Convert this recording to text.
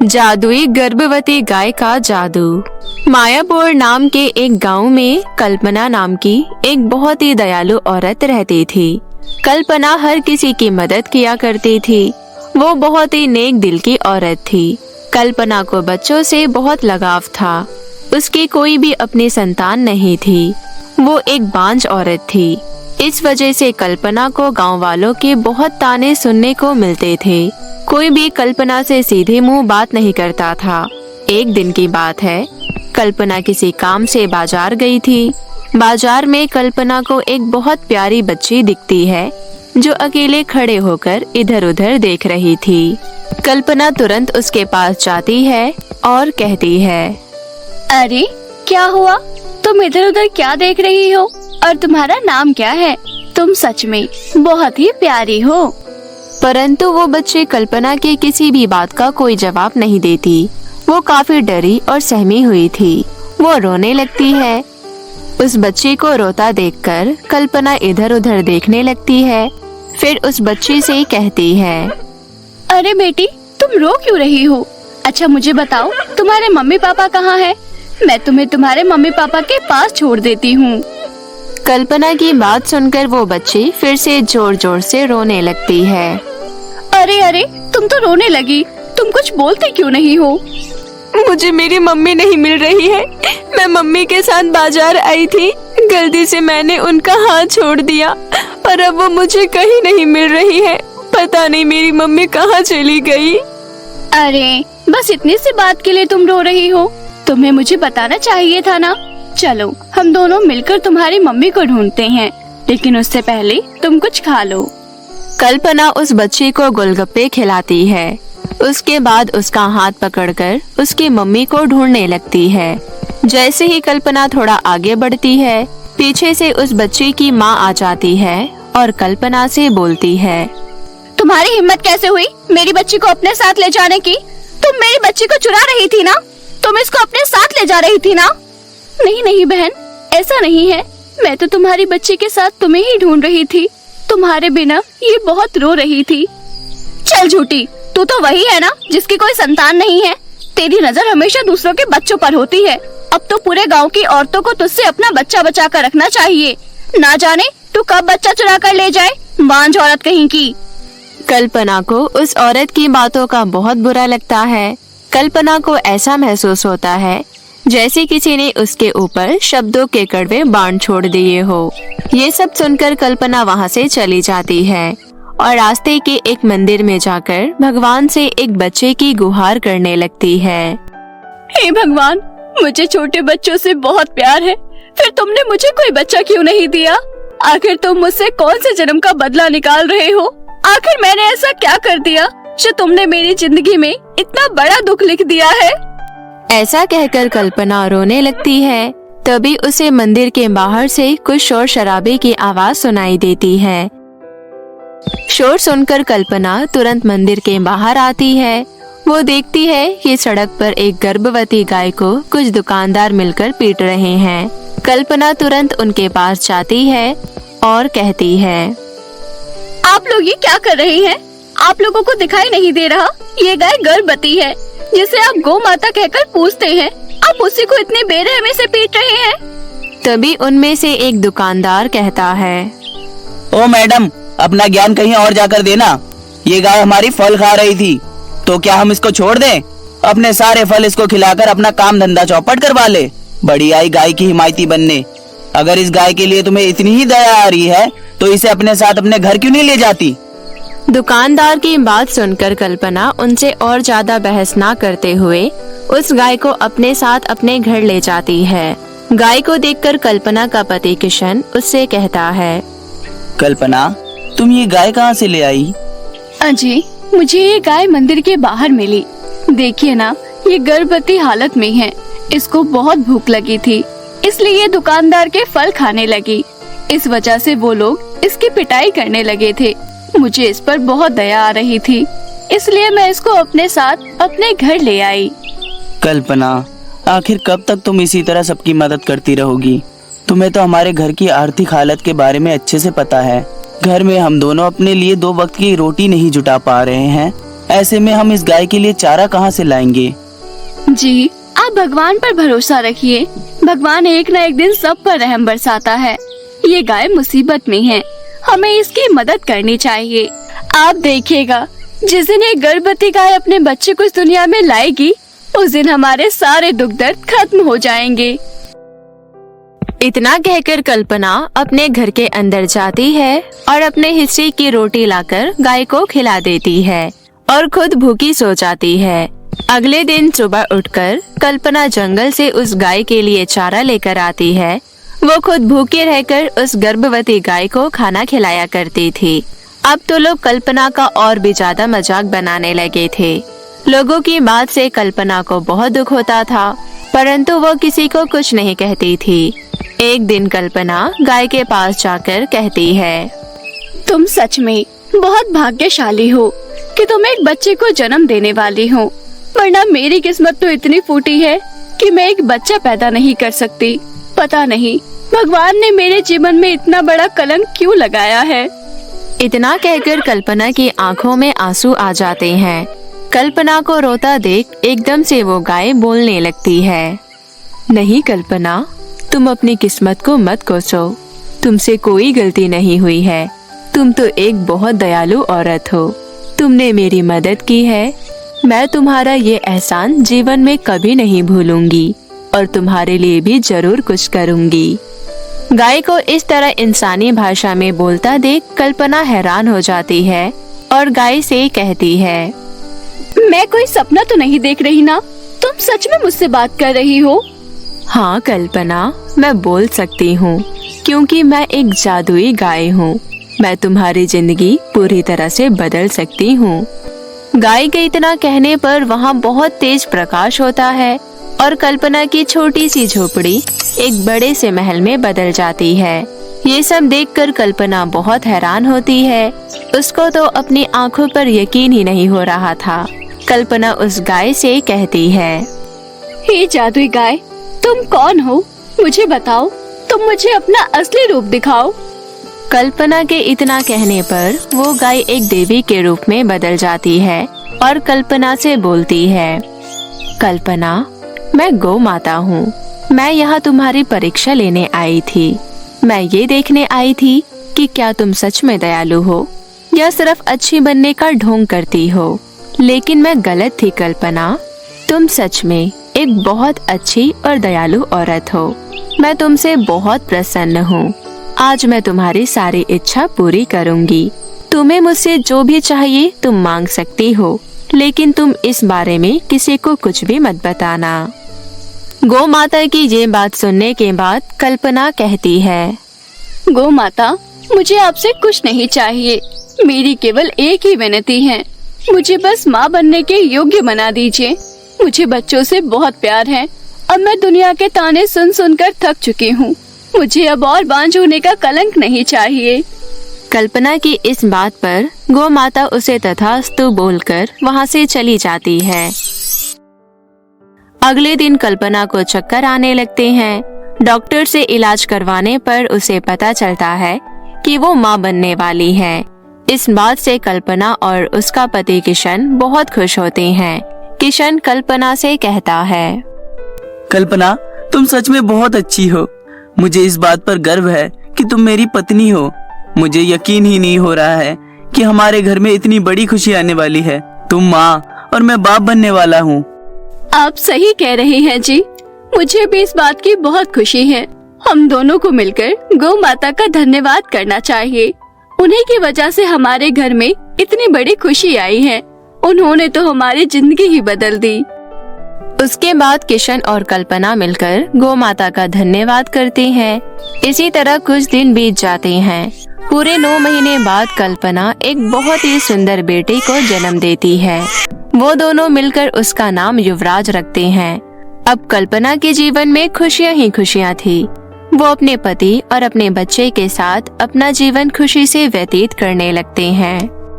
जादुई गर्भवती गाय का जादू। मायापुर नाम के एक गांव में कल्पना नाम की एक बहुत ही दयालु औरत रहती थी। कल्पना हर किसी की मदद किया करती थी। वो बहुत ही नेक दिल की औरत थी। कल्पना को बच्चों से बहुत लगाव था। उसकी कोई भी अपनी संतान नहीं थी। वो एक बांझ औरत थी। इस वजह से कल्पना को गांव वालों के बहुत ताने सुनने को मिलते थे। कोई भी कल्पना से सीधे मुंह बात नहीं करता था। एक दिन की बात है, कल्पना किसी काम से बाजार गई थी। बाजार में कल्पना को एक बहुत प्यारी बच्ची दिखती है जो अकेले खड़े होकर इधर उधर देख रही थी। कल्पना तुरंत उसके पास जाती है और कहती है, अरे क्या हुआ? तुम इधर उधर क्या देख रही हो? और तुम्हारा नाम क्या है? तुम सच में बहुत ही प्यारी हो। परंतु वो बच्ची कल्पना के किसी भी बात का कोई जवाब नहीं देती। वो काफी डरी और सहमी हुई थी। वो रोने लगती है। उस बच्ची को रोता देखकर कल्पना इधर उधर देखने लगती है। फिर उस बच्ची से कहती है, अरे बेटी, तुम रो क्यों रही हो? अच्छा मुझे बताओ, तुम्हारे मम्मी पापा कहाँ हैं? मैं तुम्हें तुम्हारे मम्मी पापा के पास छोड़ देती हूँ। कल्पना की बात सुनकर वो बच्ची फिर से जोर जोर से रोने लगती है। अरे अरे, तुम तो रोने लगी। तुम कुछ बोलते क्यों नहीं हो? मुझे मेरी मम्मी नहीं मिल रही है। मैं मम्मी के साथ बाजार आई थी। गलती से मैंने उनका हाथ छोड़ दिया और अब वो मुझे कहीं नहीं मिल रही है। पता नहीं मेरी मम्मी कहाँ चली गई। अरे बस इतनी सी बात के लिए तुम रो रही हो? तुम्हें मुझे बताना चाहिए था ना। चलो हम दोनों मिलकर तुम्हारी मम्मी को ढूंढते हैं, लेकिन उससे पहले तुम कुछ खा लो। कल्पना उस बच्ची को गोलगप्पे खिलाती है। उसके बाद उसका हाथ पकड़कर उसकी मम्मी को ढूंढने लगती है। जैसे ही कल्पना थोड़ा आगे बढ़ती है, पीछे से उस बच्ची की माँ आ जाती है और कल्पना से बोलती है, तुम्हारी हिम्मत कैसे हुई मेरी बच्ची को अपने साथ ले जाने की? तुम मेरी बच्ची को चुरा रही थी ना? तुम इसको अपने साथ ले जा रही थी ना? नहीं नहीं बहन, ऐसा नहीं है। मैं तो तुम्हारी बच्ची के साथ तुम्हें ही ढूंढ रही थी। तुम्हारे बिना ये बहुत रो रही थी। चल झूठी, तू तो वही है ना जिसकी कोई संतान नहीं है। तेरी नजर हमेशा दूसरों के बच्चों पर होती है। अब तो पूरे गांव की औरतों को तुझसे अपना बच्चा बचा कर रखना चाहिए। ना जाने तू कब बच्चा चुरा कर ले जाए, बांझ औरत कहीं की। कल्पना को उस औरत की बातों का बहुत बुरा लगता है। कल्पना को ऐसा महसूस होता है जैसे किसी ने उसके ऊपर शब्दों के कड़वे बाण छोड़ दिए हो। ये सब सुनकर कल्पना वहाँ से चली जाती है और रास्ते के एक मंदिर में जाकर भगवान से एक बच्चे की गुहार करने लगती है। हे भगवान, मुझे छोटे बच्चों से बहुत प्यार है, फिर तुमने मुझे कोई बच्चा क्यों नहीं दिया? आखिर तुम मुझसे कौन से जन्म का बदला निकाल रहे हो? आखिर मैंने ऐसा क्या कर दिया जो तुमने मेरी जिंदगी में इतना बड़ा दुख लिख दिया है? ऐसा कहकर कल्पना रोने लगती है। तभी उसे मंदिर के बाहर से कुछ शोर शराबे की आवाज सुनाई देती है। शोर सुनकर कल्पना तुरंत मंदिर के बाहर आती है। वो देखती है कि सड़क पर एक गर्भवती गाय को कुछ दुकानदार मिलकर पीट रहे हैं। कल्पना तुरंत उनके पास जाती है और कहती है, आप लोग ये क्या कर रहे हैं? आप लोगों को दिखाई नहीं दे रहा? ये गाय गर्भवती है जिसे आप गौ माता कहकर पूजते हैं। आप उसी को इतने बेरहमी से पीट रहे हैं। तभी उनमें से एक दुकानदार कहता है, ओ मैडम, अपना ज्ञान कहीं और जाकर देना। ये गाय हमारी फल खा रही थी, तो क्या हम इसको छोड़ दें? अपने सारे फल इसको खिलाकर अपना काम धंधा चौपट करवा ले। बड़ी आई गाय की हिमायती बनने। अगर इस गाय के लिए तुम्हें इतनी ही दया आ रही है तो इसे अपने साथ अपने घर क्यों नहीं ले जाती? दुकानदार की बात सुनकर कल्पना उनसे और ज्यादा बहस ना करते हुए उस गाय को अपने साथ अपने घर ले जाती है। गाय को देखकर कल्पना का पति किशन उससे कहता है, कल्पना, तुम ये गाय कहाँ से ले आई? अजय, मुझे ये गाय मंदिर के बाहर मिली। देखिए ना, ये गर्भवती हालत में है। इसको बहुत भूख लगी थी, इसलिए ये दुकानदार के फल खाने लगी। इस वजह से वो लोग इसकी पिटाई करने लगे थे। मुझे इस पर बहुत दया आ रही थी, इसलिए मैं इसको अपने साथ अपने घर ले आई। कल्पना, आखिर कब तक तुम इसी तरह सबकी मदद करती रहोगी? तुम्हें तो हमारे घर की आर्थिक हालत के बारे में अच्छे से पता है। घर में हम दोनों अपने लिए 2 वक्त की रोटी नहीं जुटा पा रहे हैं ऐसे में हम इस गाय के लिए चारा कहाँ से लाएंगे? जी, आप भगवान पर भरोसा रखिए। भगवान एक न एक दिन सब पर रहम बरसाता है। ये गाय मुसीबत में है, हमें इसकी मदद करनी चाहिए। आप देखिएगा, जिस दिन एक गर्भवती गाय अपने बच्चे को इस दुनिया में लाएगी, उस दिन हमारे सारे दुख दर्द खत्म हो जाएंगे। इतना कहकर कल्पना अपने घर के अंदर जाती है और अपने हिस्से की रोटी लाकर गाय को खिला देती है और खुद भूखी सो जाती है। अगले दिन सुबह उठकर कल्पना जंगल से उस गाय के लिए चारा लेकर आती है। वो खुद भूखे रहकर उस गर्भवती गाय को खाना खिलाया करती थी। अब तो लोग कल्पना का और भी ज्यादा मजाक बनाने लगे थे। लोगों की बात से कल्पना को बहुत दुख होता था, परंतु वो किसी को कुछ नहीं कहती थी। एक दिन कल्पना गाय के पास जाकर कहती है, तुम सच में बहुत भाग्यशाली हो कि तुम एक बच्चे को जन्म देने वाली हो, वरना मेरी किस्मत तो इतनी फूटी है कि मैं एक बच्चा पैदा नहीं कर सकती। पता नहीं भगवान ने मेरे जीवन में इतना बड़ा कलंक क्यों लगाया है। इतना कहकर कल्पना की आंखों में आंसू आ जाते हैं। कल्पना को रोता देख एकदम से वो गाय बोलने लगती है, नहीं कल्पना, तुम अपनी किस्मत को मत कोसो। तुमसे कोई गलती नहीं हुई है। तुम तो एक बहुत दयालु औरत हो। तुमने मेरी मदद की है। मैं तुम्हारा ये एहसान जीवन में कभी नहीं भूलूंगी और तुम्हारे लिए भी जरूर कुछ करूंगी। गाय को इस तरह इंसानी भाषा में बोलता देख कल्पना हैरान हो जाती है और गाय से कहती है, मैं कोई सपना तो नहीं देख रही ना? तुम सच में मुझसे बात कर रही हो? हाँ कल्पना, मैं बोल सकती हूँ क्योंकि मैं एक जादुई गाय हूँ। मैं तुम्हारी जिंदगी पूरी तरह से बदल सकती हूँ। गाय के इतना कहने पर वहाँ बहुत तेज प्रकाश होता है और कल्पना की छोटी सी झोपड़ी एक बड़े से महल में बदल जाती है। ये सब देखकर कल्पना बहुत हैरान होती है। उसको तो अपनी आंखों पर यकीन ही नहीं हो रहा था। कल्पना उस गाय से कहती है, हे जादुई गाय, तुम कौन हो? मुझे बताओ, तुम मुझे अपना असली रूप दिखाओ। कल्पना के इतना कहने पर वो गाय एक देवी के रूप में बदल जाती है और कल्पना से बोलती है, कल्पना, मैं गौ माता हूँ। मैं यहाँ तुम्हारी परीक्षा लेने आई थी। मैं ये देखने आई थी कि क्या तुम सच में दयालु हो या सिर्फ अच्छी बनने का ढोंग करती हो। लेकिन मैं गलत थी कल्पना। तुम सच में एक बहुत अच्छी और दयालु औरत हो। मैं तुमसे बहुत प्रसन्न हूँ। आज मैं तुम्हारी सारी इच्छा पूरी करूँगी। तुम्हें मुझसे जो भी चाहिए तुम मांग सकती हो, लेकिन तुम इस बारे में किसी को कुछ भी मत बताना। गौ माता की ये बात सुनने के बाद कल्पना कहती है, गौ माता, मुझे आपसे कुछ नहीं चाहिए। मेरी केवल एक ही विनती है, मुझे बस माँ बनने के योग्य बना दीजिए। मुझे बच्चों से बहुत प्यार है। अब मैं दुनिया के ताने सुन सुनकर थक चुकी हूँ। मुझे अब और बांझ होने का कलंक नहीं चाहिए। कल्पना की इस बात पर गौ माता उसे तथास्तु बोलकर वहाँ से चली जाती है। अगले दिन कल्पना को चक्कर आने लगते हैं। डॉक्टर से इलाज करवाने पर उसे पता चलता है कि वो माँ बनने वाली है। इस बात से कल्पना और उसका पति किशन बहुत खुश होते हैं। किशन कल्पना से कहता है, कल्पना, तुम सच में बहुत अच्छी हो। मुझे इस बात पर गर्व है कि तुम मेरी पत्नी हो। मुझे यकीन ही नहीं हो रहा है कि हमारे घर में इतनी बड़ी खुशी आने वाली है। तुम माँ और मैं बाप बनने वाला हूँ। आप सही कह रहे हैं जी। मुझे भी इस बात की बहुत खुशी है। हम दोनों को मिलकर गौ माता का धन्यवाद करना चाहिए। उन्हीं की वजह से हमारे घर में इतनी बड़ी खुशी आई है। उन्होंने तो हमारी जिंदगी ही बदल दी। उसके बाद किशन और कल्पना मिलकर गौ माता का धन्यवाद करते हैं। इसी तरह कुछ दिन बीत जाते हैं। पूरे 9 महीने बाद कल्पना एक बहुत ही सुंदर बेटे को जन्म देती है। वो दोनों मिलकर उसका नाम युवराज रखते हैं। अब कल्पना के जीवन में खुशियाँ ही खुशियाँ थी। वो अपने पति और अपने बच्चे के साथ अपना जीवन खुशी से व्यतीत करने लगते हैं।